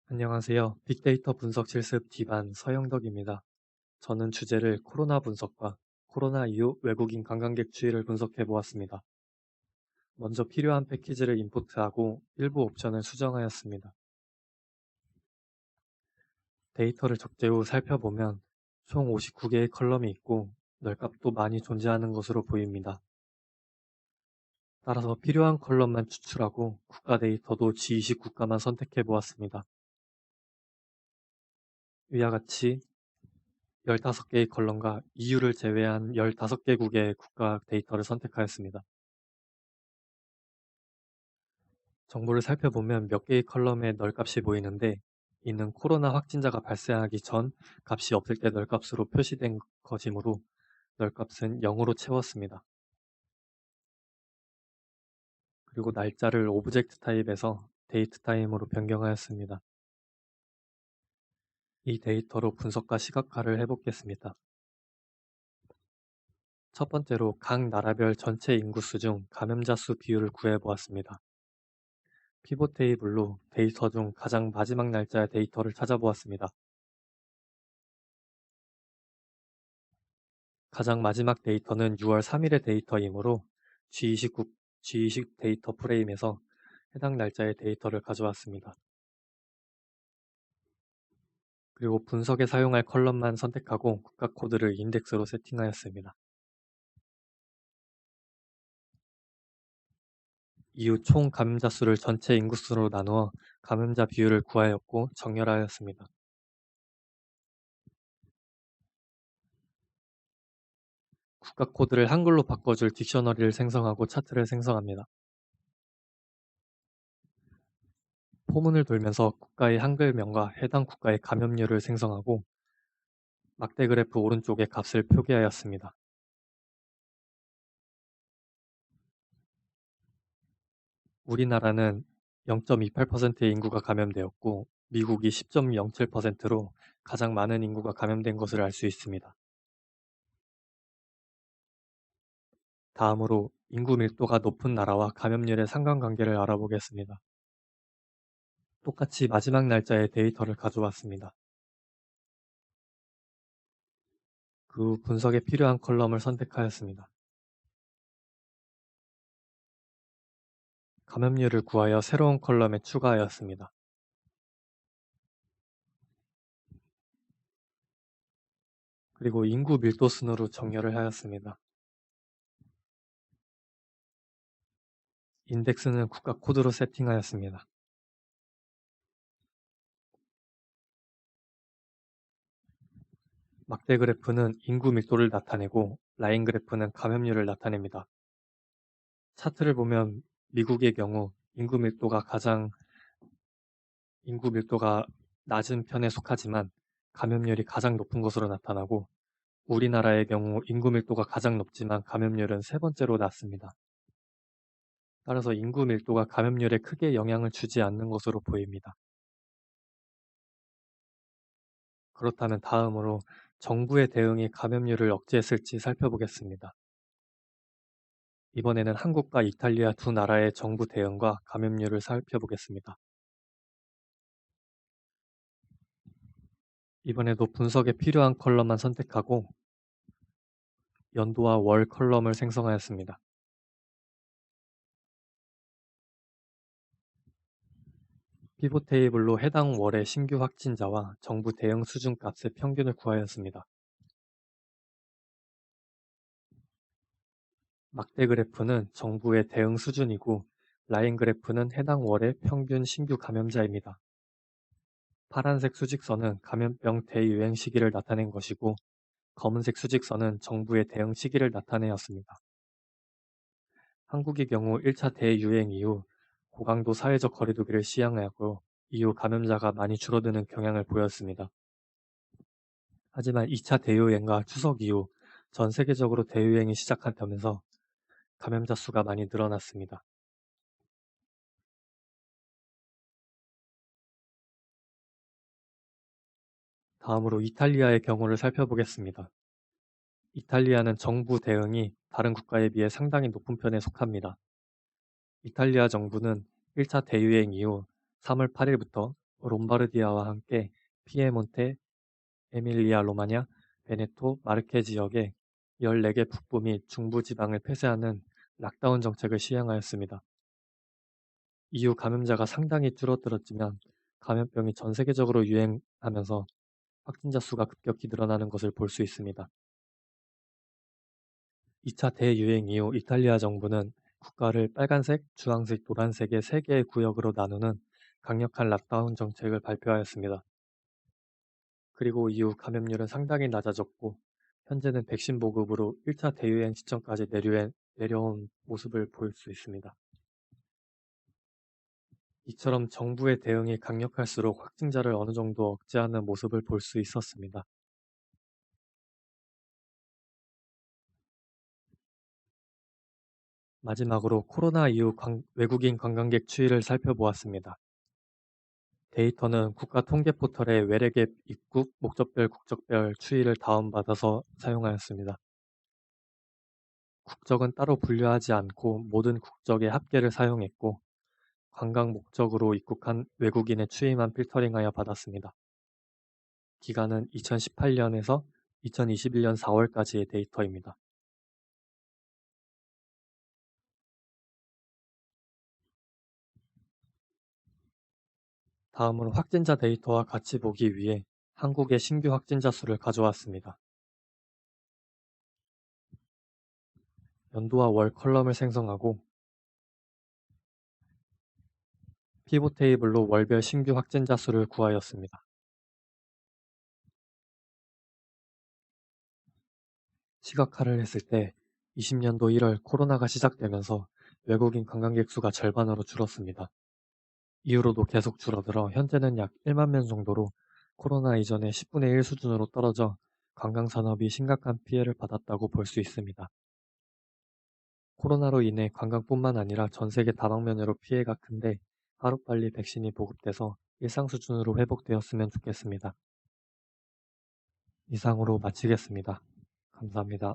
안녕하세요. 빅데이터 분석 실습 기반 서영덕입니다. 저는 주제를 코로나 분석과 코로나 이후 외국인 관광객 추이를 분석해 보았습니다. 먼저 필요한 패키지를 인풋하고 일부 옵션을 수정하였습니다. 데이터를 적재 후 살펴보면 총 59개의 컬럼이 있고 널값도 많이 존재하는 것으로 보입니다. 따라서 필요한 컬럼만 추출하고 국가 데이터도 G20 국가만 선택해 보았습니다. 위와 같이 15개의 컬럼과 EU를 제외한 15개국의 국가 데이터를 선택하였습니다. 정보를 살펴보면 몇 개의 컬럼에 널값이 보이는데 이는 코로나 확진자가 발생하기 전 값이 없을 때 널값으로 표시된 것이므로 널값은 0으로 채웠습니다. 그리고 날짜를 오브젝트 타입에서 데이트 타임으로 변경하였습니다. 이 데이터로 분석과 시각화를 해보겠습니다. 첫 번째로 각 나라별 전체 인구수 중 감염자 수 비율을 구해보았습니다. 피봇 테이블로 데이터 중 가장 마지막 날짜의 데이터를 찾아보았습니다. 가장 마지막 데이터는 6월 3일의 데이터이므로 G20 데이터 프레임에서 해당 날짜의 데이터를 가져왔습니다. 그리고 분석에 사용할 컬럼만 선택하고 국가 코드를 인덱스로 세팅하였습니다. 이후 총 감염자 수를 전체 인구수로 나누어 감염자 비율을 구하였고 정렬하였습니다. 국가 코드를 한글로 바꿔줄 딕셔너리를 생성하고 차트를 생성합니다. 포문을 돌면서 국가의 한글명과 해당 국가의 감염률을 생성하고 막대 그래프 오른쪽에 값을 표기하였습니다. 우리나라는 0.28%의 인구가 감염되었고 미국이 10.07%로 가장 많은 인구가 감염된 것을 알 수 있습니다. 다음으로 인구 밀도가 높은 나라와 감염률의 상관관계를 알아보겠습니다. 똑같이 마지막 날짜의 데이터를 가져왔습니다. 그 후 분석에 필요한 컬럼을 선택하였습니다. 감염률을 구하여 새로운 컬럼에 추가하였습니다. 그리고 인구 밀도 순으로 정렬을 하였습니다. 인덱스는 국가 코드로 세팅하였습니다. 막대 그래프는 인구 밀도를 나타내고 라인 그래프는 감염률을 나타냅니다. 차트를 보면 미국의 경우 인구 밀도가 낮은 편에 속하지만 감염률이 가장 높은 것으로 나타나고 우리나라의 경우 인구 밀도가 가장 높지만 감염률은 세 번째로 낮습니다. 따라서 인구 밀도가 감염률에 크게 영향을 주지 않는 것으로 보입니다. 그렇다면 다음으로 정부의 대응이 감염률을 억제했을지 살펴보겠습니다. 이번에는 한국과 이탈리아 두 나라의 정부 대응과 감염률을 살펴보겠습니다. 이번에도 분석에 필요한 컬럼만 선택하고 연도와 월 컬럼을 생성하였습니다. 피봇 테이블로 해당 월의 신규 확진자와 정부 대응 수준 값의 평균을 구하였습니다. 막대 그래프는 정부의 대응 수준이고 라인 그래프는 해당 월의 평균 신규 감염자입니다. 파란색 수직선은 감염병 대유행 시기를 나타낸 것이고 검은색 수직선은 정부의 대응 시기를 나타내었습니다. 한국의 경우 1차 대유행 이후 고강도 사회적 거리두기를 시행하고 이후 감염자가 많이 줄어드는 경향을 보였습니다. 하지만 2차 대유행과 추석 이후 전 세계적으로 대유행이 시작하면서 감염자 수가 많이 늘어났습니다. 다음으로 이탈리아의 경우를 살펴보겠습니다. 이탈리아는 정부 대응이 다른 국가에 비해 상당히 높은 편에 속합니다. 이탈리아 정부는 1차 대유행 이후 3월 8일부터 롬바르디아와 함께 피에몬테, 에밀리아 로마냐, 베네토, 마르케 지역의 14개 북부 및 중부 지방을 폐쇄하는 락다운 정책을 시행하였습니다. 이후 감염자가 상당히 줄어들었지만 감염병이 전 세계적으로 유행하면서 확진자 수가 급격히 늘어나는 것을 볼 수 있습니다. 2차 대유행 이후 이탈리아 정부는 국가를 빨간색, 주황색, 노란색의 3개의 구역으로 나누는 강력한 락다운 정책을 발표하였습니다. 그리고 이후 감염률은 상당히 낮아졌고 현재는 백신 보급으로 1차 대유행 시점까지 내려온 모습을 볼 수 있습니다. 이처럼 정부의 대응이 강력할수록 확진자를 어느 정도 억제하는 모습을 볼 수 있었습니다. 마지막으로 코로나 이후 외국인 관광객 추이를 살펴보았습니다. 데이터는 국가 통계 포털의 외래계 입국 목적별 국적별 추이를 다운받아서 사용하였습니다. 국적은 따로 분류하지 않고 모든 국적의 합계를 사용했고 관광 목적으로 입국한 외국인의 추이만 필터링하여 받았습니다. 기간은 2018년에서 2021년 4월까지의 데이터입니다. 다음으로 확진자 데이터와 같이 보기 위해 한국의 신규 확진자 수를 가져왔습니다. 연도와 월 컬럼을 생성하고 피봇 테이블로 월별 신규 확진자 수를 구하였습니다. 시각화를 했을 때 20년도 1월 코로나가 시작되면서 외국인 관광객 수가 절반으로 줄었습니다. 이후로도 계속 줄어들어 현재는 약 1만 명 정도로 코로나 이전의 10분의 1 수준으로 떨어져 관광산업이 심각한 피해를 받았다고 볼 수 있습니다. 코로나로 인해 관광뿐만 아니라 전 세계 다방면으로 피해가 큰데 하루빨리 백신이 보급돼서 일상 수준으로 회복되었으면 좋겠습니다. 이상으로 마치겠습니다. 감사합니다.